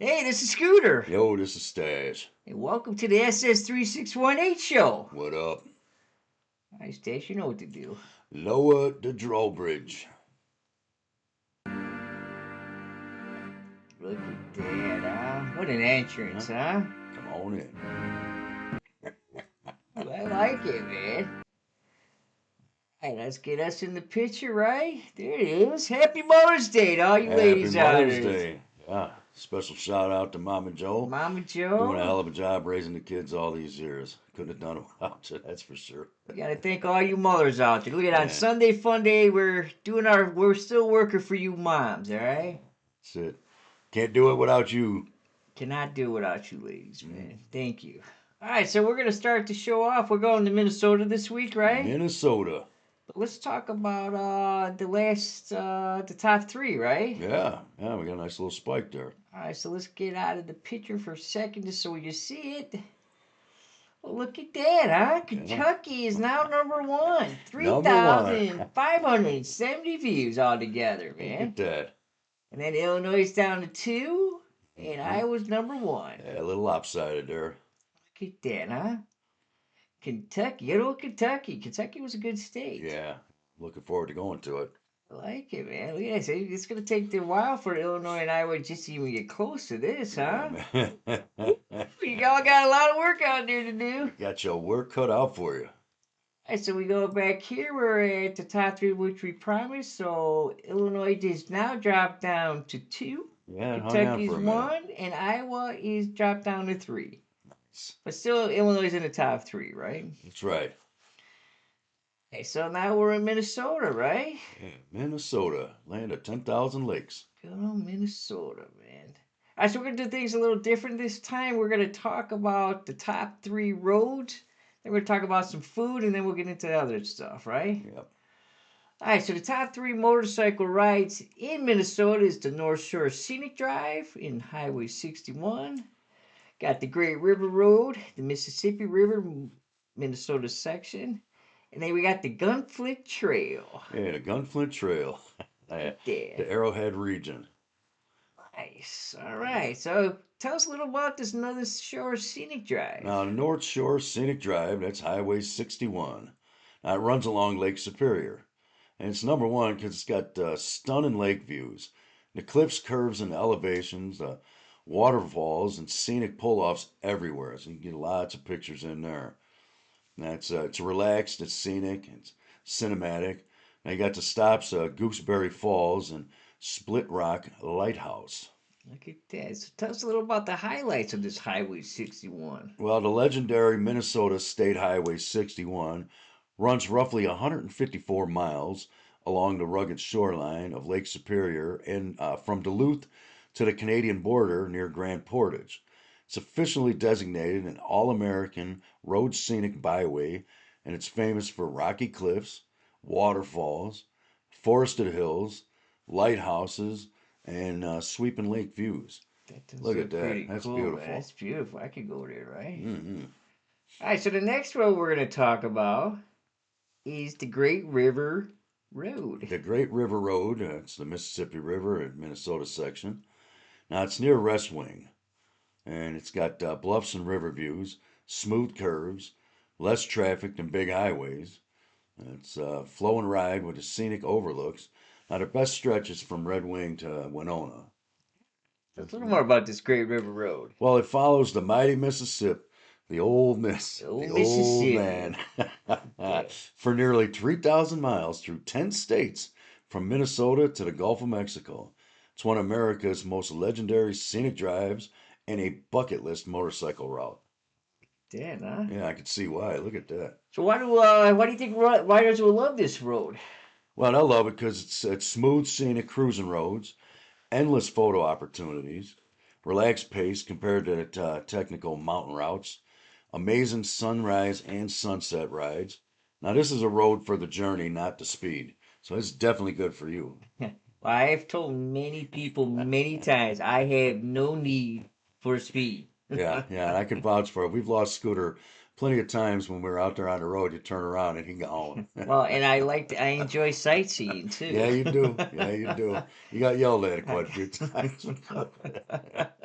Hey, this is Scooter. Yo, this is Stash. And welcome to the SS3618 show. What up? Hi, Stash, you know what to do. Lower the drawbridge. Look at that, huh? What an entrance, huh? Come on in. I like it, man. Hey, let's get us in the picture, right? There it is. Happy Mother's Day to all you Happy ladies out Mother's there. Day. Yeah. Special shout out to Mama Joe. Mama Doing a Joe. hell of a job raising the kids all these years. Couldn't have done it without you, that's for sure. We gotta thank all you mothers out there. Look at on Yeah, Sunday Fun Day, we're still working for you moms, all right? that's it. Can't do it without you. Cannot do without you ladies, Mm. man. Thank you. All right, so we're gonna start the show off. We're going to Minnesota this week, right? Minnesota. But let's talk about the top three, right? Yeah, we got a nice little spike there. All right, so let's get out of the picture for a second just so you see it. Well, look at that, huh? Yeah. Kentucky is now number one. Number one. 3,570 views altogether, Look at man. that. And then Illinois is down to two, and Mhm. Iowa's number one. Yeah, a little lopsided there. Look at that, huh? Kentucky, good old Kentucky. Kentucky was a good state. Yeah, looking forward to going to it. I like it, man. Look at this. It's going to take a while for Illinois and Iowa just to even get close to this, huh? Yeah, man. You all got a lot of work out there to do. Got your work cut out for you. All right, so we go back here. We're at the top three, which we promised. So Illinois is now dropped down to two. Yeah, it hung on Kentucky's for a minute. one, and Iowa is dropped down to three. But still, Illinois is in the top three, right? That's right. Okay, so now we're in Minnesota, right? Yeah, Minnesota, land of 10,000 lakes. Good old Minnesota, man. All right, so we're gonna do things a little different this time. We're gonna talk about the top three roads. Then we're gonna talk about some food, and then we'll get into the other stuff, right? Yep. All right, so the top three motorcycle rides in Minnesota is the North Shore Scenic Drive in Highway 61. Got the Great River Road, the Mississippi River, Minnesota section. And then we got the Gunflint Trail. Yeah, the Gunflint Trail. Right The there. Arrowhead region. Nice. All right. So tell us a little about this North Shore Scenic Drive. Now, the North Shore Scenic Drive, that's Highway 61. Now, it runs along Lake Superior. And it's number one because it's got stunning lake views. The cliffs, curves, and elevations, waterfalls, and scenic pull-offs everywhere. So you can get lots of pictures in there. That's it's relaxed, it's scenic, it's cinematic. Now you got the stops Gooseberry Falls and Split Rock Lighthouse. Look at that. So tell us a little about the highlights of this Highway 61. Well, the legendary Minnesota State Highway 61 runs roughly 154 miles along the rugged shoreline of Lake Superior and from Duluth to the Canadian border near Grand Portage. It's officially designated an All American Road Scenic Byway, and it's famous for rocky cliffs, waterfalls, forested hills, lighthouses, and sweeping lake views. That does Look look at that. pretty That's cool, man. beautiful. That's beautiful. I could go there, right? Hmm. All right. So the next road we're going to talk about is the Great River Road. The Great River Road, it's the Mississippi River at Minnesota section. Now it's near West Wing, and it's got bluffs and river views, smooth curves, less traffic than big highways. It's a flowing ride with the scenic overlooks. Now the best stretch is from Red Wing to Winona. Tell us a little more about this Great River Road. Well, it follows the mighty Mississippi, the old Miss, The old the old Mississippi. man, Yeah. for nearly 3,000 miles through 10 states from Minnesota to the Gulf of Mexico. It's one of America's most legendary scenic drives and a bucket list motorcycle route. Damn, huh? Yeah, I can see why. Look at that. So why do you think riders will love this road? Well, I love it because it's smooth, scenic cruising roads, endless photo opportunities, relaxed pace compared to technical mountain routes, amazing sunrise and sunset rides. Now, this is a road for the journey, not the speed. So it's definitely good for you. Well, I've told many people many times I have no need for speed. Yeah, yeah, and I can vouch for it. We've lost Scooter plenty of times when we were out there on the road. You turn around and he gone. Well, and I enjoy sightseeing too. Yeah, you do. Yeah, you do. You got yelled at quite a few times.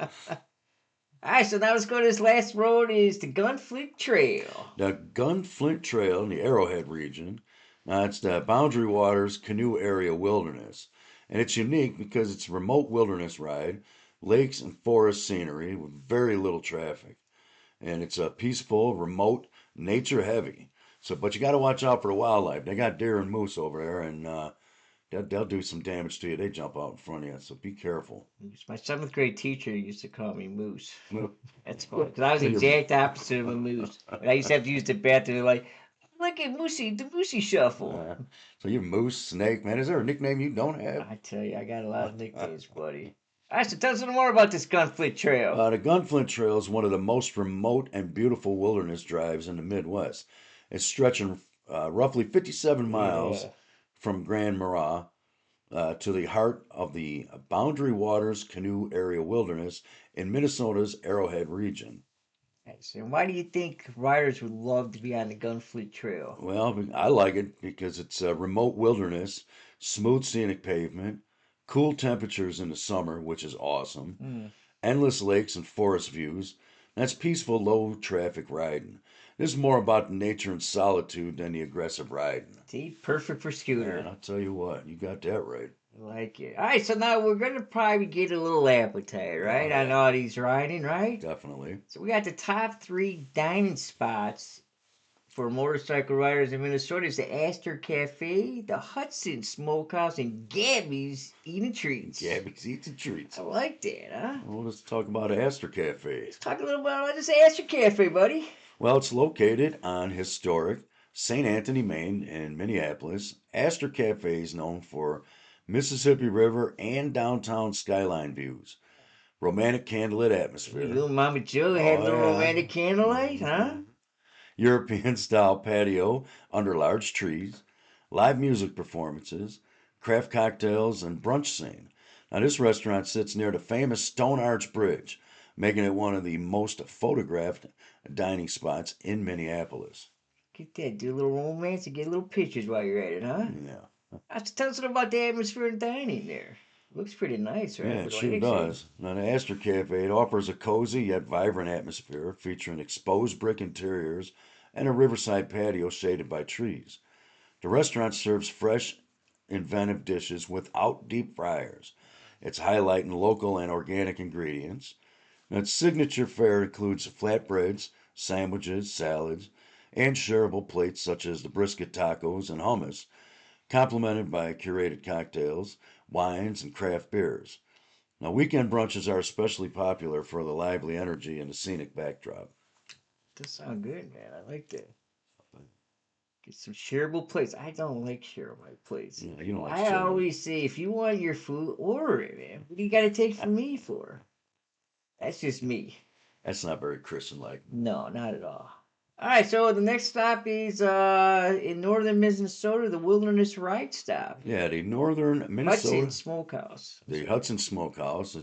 All right, so now let's go to this last road is the Gunflint Trail. The Gunflint Trail in the Arrowhead region. Now, it's the Boundary Waters Canoe Area Wilderness. And it's unique because it's a remote wilderness ride, lakes and forest scenery with very little traffic. And it's a peaceful, remote, nature heavy. So, but you got to watch out for the wildlife. They got deer and moose over there, and they'll do some damage to you. They jump out in front of you, so be careful. My seventh grade teacher used to call me Moose. So That's funny, because I was the you're, exact opposite of a moose. When I used to have to use the bathroom, they're like, look at Moosey, the Moosey Shuffle. uh, so you're Moose, Snake, man. Is there a nickname you don't have? I tell you, I got a lot of nicknames, buddy. All right, so tell us a little more about this Gunflint Trail. The Gunflint Trail is one of the most remote and beautiful wilderness drives in the Midwest. It's stretching roughly 57 miles Yeah. from Grand Marais to the heart of the Boundary Waters Canoe Area Wilderness in Minnesota's Arrowhead region. Nice. And why do you think riders would love to be on the Gunflint Trail? Well, I like it because it's a remote wilderness, smooth scenic pavement, cool temperatures in the summer, which is awesome, Hmm. endless lakes and forest views. That's peaceful, low traffic riding. This is more about nature and solitude than the aggressive riding. See, perfect for Man, scooter. I'll tell you what, you got that right. I like it. All right, so now we're gonna probably get a little appetite, Oh, right? On yeah, all these riding, right? definitely. So we got the top three dining spots for motorcycle riders in Minnesota. It's the Aster Cafe, the Hudson Smokehouse, and Gabby's Eating Treats. Gabby's Eats and Treats. I like that, huh? Well, let's talk about Aster Cafe. Let's talk a little about this Aster Cafe, buddy. Well, it's located on historic St. Anthony, Maine, in Minneapolis. Aster Cafe is known for Mississippi River and downtown skyline views, romantic candlelit atmosphere. You and Mama Joe have a Oh, little yeah. romantic candlelight, huh? European style patio under large trees, live music performances, craft cocktails, and brunch scene. Now, this restaurant sits near the famous Stone Arch Bridge, making it one of the most photographed dining spots in Minneapolis. Get that, do a little romance and get little pictures while you're at it, huh? Yeah. Tell us about the atmosphere and dining there. Looks pretty nice, Yeah, right? it What sure I say? does. Now, the Astor Cafe it offers a cozy yet vibrant atmosphere featuring exposed brick interiors and a riverside patio shaded by trees. The restaurant serves fresh, inventive dishes without deep fryers. It's highlighting local and organic ingredients. Now, its signature fare includes flatbreads, sandwiches, salads, and shareable plates such as the brisket tacos and hummus, complemented by curated cocktails, wines, and craft beers. Now, weekend brunches are especially popular for the lively energy and the scenic backdrop. Does sound good, man. I like that. Get some shareable plates. I don't like shareable plates. Yeah, you don't like I sharing. always say, if you want your food, order it, man. What do you got to take from me for? That's just me. That's not very Christian like. No, not at all. All right, so the next stop is in northern Minnesota, the Wilderness Ride Stop, Yeah, the northern Hudson Minnesota, Smokehouse. the Hudson Smokehouse.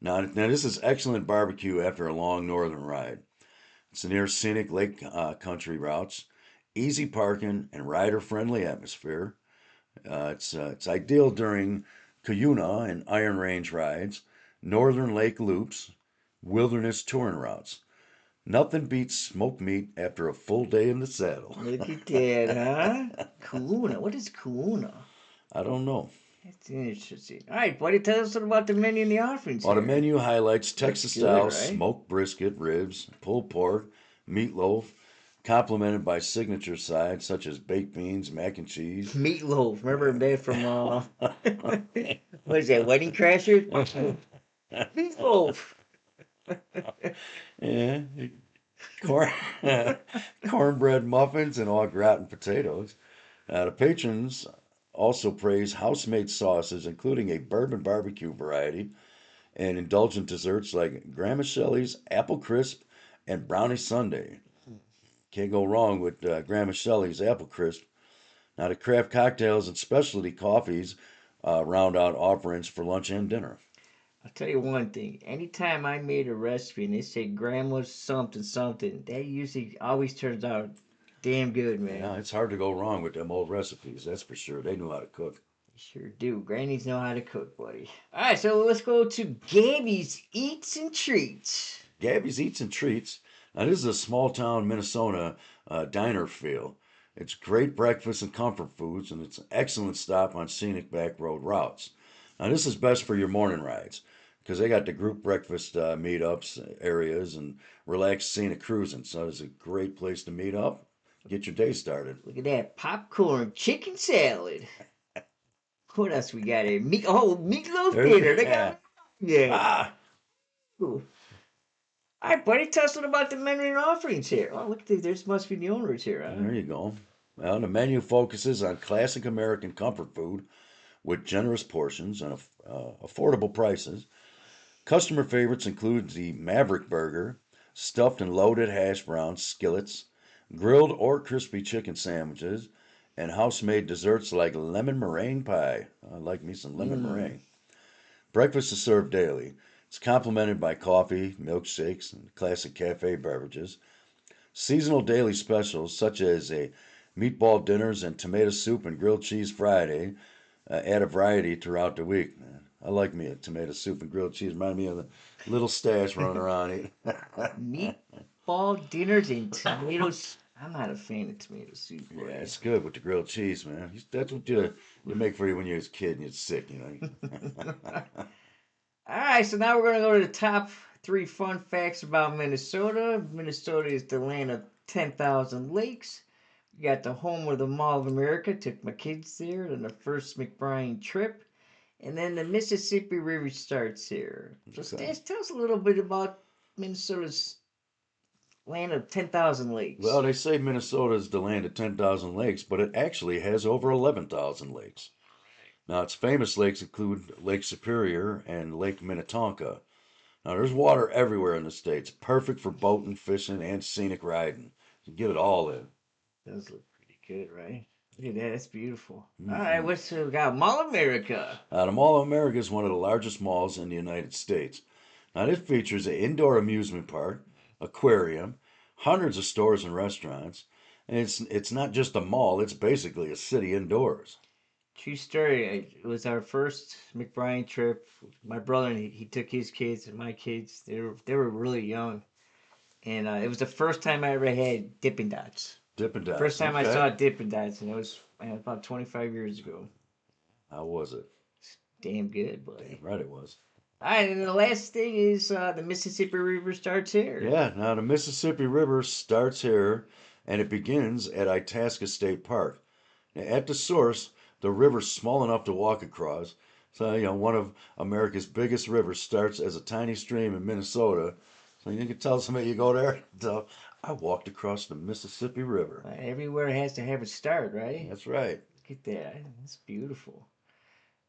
Now, this is excellent barbecue after a long northern ride. It's near scenic lake country routes, easy parking, and rider-friendly atmosphere. It's ideal during Cuyuna and Iron Range rides, northern lake loops, wilderness touring routes. Nothing beats smoked meat after a full day in the saddle. Look at that, huh? Kuna. What is Kuna? I don't know. That's interesting. All right, buddy, tell us about the menu and the offerings While the here. menu highlights Looks Texas good, style right? smoked brisket, ribs, pulled pork, meatloaf, complemented by signature sides such as baked beans, mac and cheese. Meatloaf. Remember that from what is that? Wedding Crashers? Meatloaf. Yeah, corn, cornbread muffins, and au gratin potatoes. The patrons also praise house-made sauces, including a bourbon barbecue variety and indulgent desserts like Grandma Shelley's apple crisp and brownie sundae. Can't go wrong with Grandma Shelley's apple crisp. Now, the craft cocktails and specialty coffees round out offerings for lunch and dinner. I'll tell you one thing. Anytime I made a recipe and they say grandma's something something, that usually always turns out damn good, man. Yeah, it's hard to go wrong with them old recipes, that's for sure. They knew how to cook. Sure do. Grannies know how to cook, buddy. All right, so let's go to Gabby's Eats and Treats. Gabby's Eats and Treats. Now, this is a small town Minnesota diner feel. It's great breakfast and comfort foods, and it's an excellent stop on scenic back road routes. Now, this is best for your morning rides because they got the group breakfast meetups areas and relaxed scenic cruising. So it's a great place to meet up, get your day started. Look at that popcorn chicken salad. What else we got here? Meatloaf dinner. They Yeah. got yeah. Ah, Cool. All right, buddy. Tell us what about the menu and offerings here. Oh, look, there's must be the owners here, huh? there you go. Well, the menu focuses on classic American comfort food with generous portions and affordable prices. Customer favorites include the Maverick Burger, stuffed and loaded hash brown skillets, grilled or crispy chicken sandwiches, and house-made desserts like lemon meringue pie. I like me some lemon Mm. meringue. Breakfast is served daily. It's complemented by coffee, milkshakes, and classic cafe beverages. Seasonal daily specials such as a meatball dinners and tomato soup and grilled cheese Friday add a variety throughout the week. Man, I like me a tomato soup and grilled cheese. Remind me of the little stash running around eating. Meatball dinners and tomatoes. I'm not a fan of tomato soup, Yeah, buddy. it's good with the grilled cheese, man. That's what you make for you when you was a kid and you're sick, you know. All right, so now we're going to go to the top three fun facts about Minnesota. Minnesota is the land of 10,000 lakes. We got the home of the Mall of America. Took my kids there on the first McBride trip. And then the Mississippi River starts here. So, Okay. Stash, tell us a little bit about Minnesota's land of 10,000 Well, lakes. they say Minnesota is the land of 10,000 lakes, but it actually has over 11,000 lakes. Now, its famous lakes include Lake Superior and Lake Minnetonka. Now, there's water everywhere in the states, perfect for boating, fishing, and scenic riding. You get it all in. Does look pretty good, right? Look at that. That's beautiful. All right, Hmm. what's we got? Mall of America. The Mall of America is one of the largest malls in the United States. Now, this features an indoor amusement park, aquarium, hundreds of stores and restaurants, and it's not just a mall; it's basically a city indoors. True story. It was our first McBride trip. My brother and he took his kids and my kids. They were really young, and it was the first time I ever had Dippin' Dots. Dippin' First Dots, time I okay. saw Dippin' Dots, and it was about 25 years ago. How was it? Damn good, Damn buddy. right it was. All right, and the last thing is the Mississippi River starts here. Yeah, now the Mississippi River starts here and it begins at Itasca State Park. Now, at the source, the river's small enough to walk across. So, one of America's biggest rivers starts as a tiny stream in Minnesota. So you can tell somebody you go there, tell, I walked across the Mississippi River. Everywhere has to have a start, right? That's right. Look at that. That's beautiful.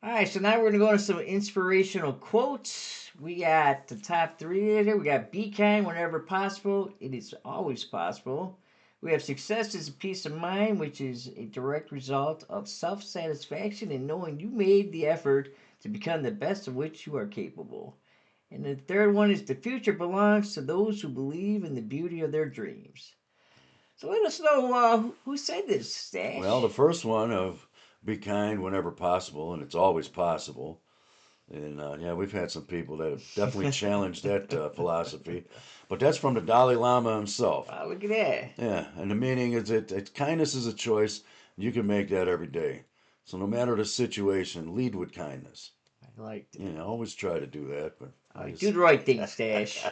All right, so now we're going to go into some inspirational quotes. We got the top three here. We got be kind whenever possible. It is always possible. We have success is a peace of mind, which is a direct result of self satisfaction and knowing you made the effort to become the best of which you are capable. And the third one is the future belongs to those who believe in the beauty of their dreams. So let us know who said this, Well, the Stash. first one of be kind whenever possible, and it's always possible. And yeah, we've had some people that have definitely challenged that philosophy, but that's from the Dalai Lama himself. Wow, look at that. Yeah, and the meaning is that kindness is a choice. You can make that every day. So no matter the situation, lead with kindness. I liked it. You know, always try to do that, but All I right, do just the right thing, Stash.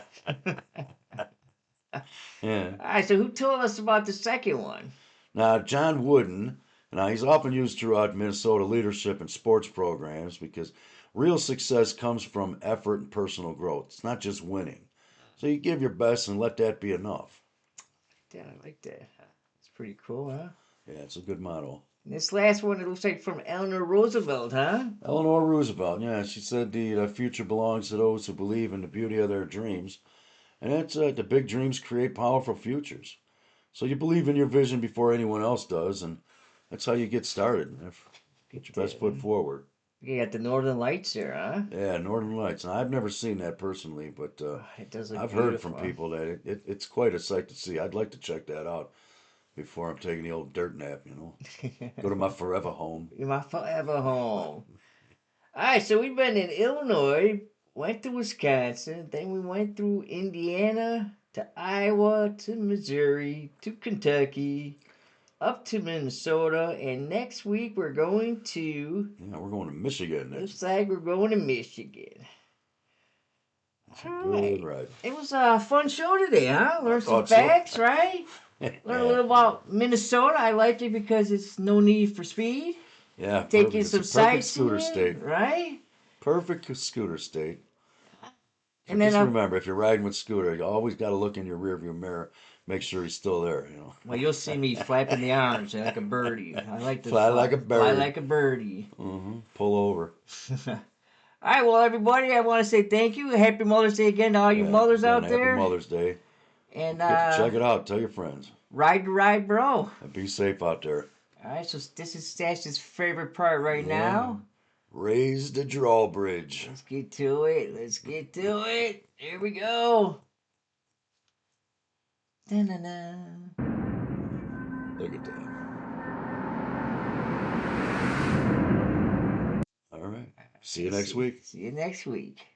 yeah. All right, so who told us about the second one? Now John Wooden, now he's often used throughout Minnesota leadership and sports programs because real success comes from effort and personal growth. It's not just winning. So you give your best and let that be enough. Yeah, I like that. It's pretty cool, huh? Yeah, it's a good motto. And this last one, it looks like from Eleanor Roosevelt, huh? Eleanor Roosevelt, yeah, she said the future belongs to those who believe in the beauty of their dreams. And that's the big dreams create powerful futures. So you believe in your vision before anyone else does, and that's how you get started. Put your Get best foot that. forward. You got the Northern Lights there, huh? Yeah, Northern Lights. Now, I've never seen that personally, but Oh, it does look I've heard from beautiful. people that it's quite a sight to see. I'd like to check that out. before I'm taking the old dirt nap, you know. Go to my forever home. My forever home. All right, so we've been in Illinois, went to Wisconsin, then we went through Indiana to Iowa to Missouri to Kentucky, up to Minnesota, and next week we're going to. Yeah, we're going to Michigan next. Looks like we're going to Michigan. It's a All good right. ride. It was a fun show today, huh? I Learn some thought so. facts, right? Learn a little about Minnesota. I like it because it's no need for speed. Yeah, Take perfect. in It's a some perfect scooter sightseeing, state. right? Perfect scooter state. And then Just remember, if you're riding with scooter, you always got to look in your rearview mirror, make sure he's still there. You know. well, you'll see me flapping the arms like a birdie. I like to Fly like a fly bird. like a birdie. Pull over. All right, well, everybody, I want to say thank you. Happy Mother's Day again to all you Yeah, mothers again, out happy there. Mother's Day. And Get to check it out. Tell your friends. ride to ride, bro. And be safe out there. All right, so this is Stash's favorite part right Yeah. now. Raise the drawbridge. Let's get to it. Let's get to it. Here we go. Da-na-na. Look at that. All right. See you next week. See you next week.